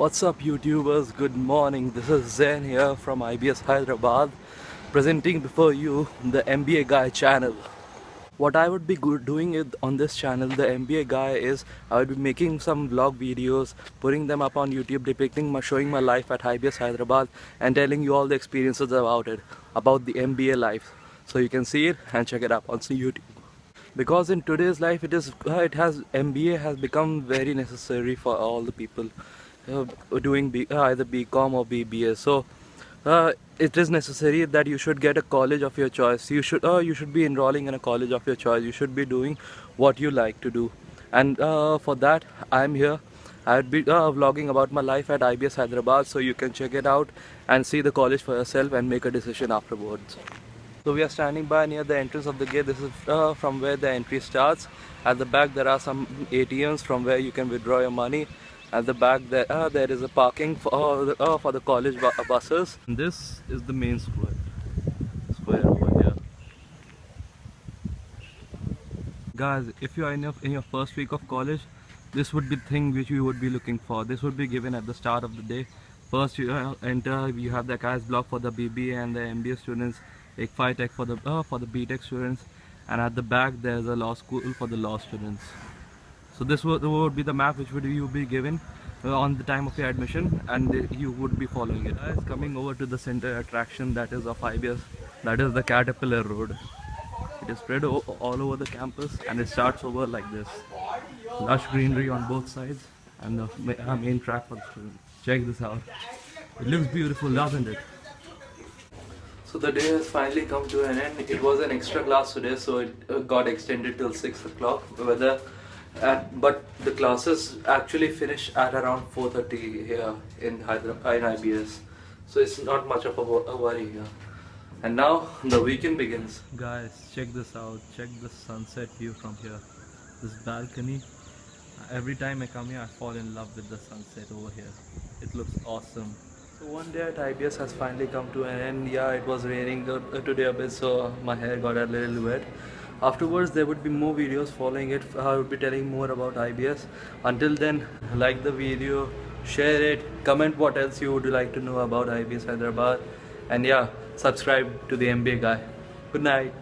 What's up YouTubers, good morning. This is Zain here from IBS Hyderabad, presenting before you the MBA Guy channel. What I would be doing on this channel, the MBA Guy, is I would be making some vlog videos, putting them up on YouTube, showing my life at IBS Hyderabad and telling you all the experiences about it, about the MBA life. So you can see it and check it up on YouTube. Because in today's life MBA has become very necessary for all the people doing either BCom or BBA. So it is necessary that you should get a college of your choice. You should be enrolling in a college of your choice. You should be doing what you like to do, and for that I'm here. I would be vlogging about my life at IBS Hyderabad, so you can check it out and see the college for yourself and make a decision afterwards. So we are standing by near the entrance of the gate. This is from where the entry starts. At the back there are some ATMs from where you can withdraw your money. At the back there is a parking for the college buses. And this is the main square over here. Guys, if you are in your first week of college, this would be the thing which you would be looking for. This would be given at the start of the day. First you enter, you have the guys block for the BBA and the MBA students, Phi Tech for the BTech students, and at the back there is a law school for the law students. So this would be the map which you would be given on the time of your admission, and you would be following it. Guys, coming over to the center attraction that is of IBS, that is the Caterpillar Road. It is spread all over the campus and it starts over like this. Lush greenery on both sides and the main track for the students. Check this out. It looks beautiful, doesn't it? So the day has finally come to an end. It was an extra class today, so it got extended till 6 o'clock. But the classes actually finish at around 4:30 here in IBS. So it's not much of a worry here. And now the weekend begins. Guys, check this out. Check the sunset view from here. This balcony. Every time I come here, I fall in love with the sunset over here. It looks awesome. So one day at IBS has finally come to an end. Yeah, it was raining today a bit, so my hair got a little wet. Afterwards, there would be more videos following it. I would be telling more about IBS. Until then, like the video, share it, comment what else you would like to know about IBS Hyderabad, and yeah, subscribe to the MBA Guy. Good night.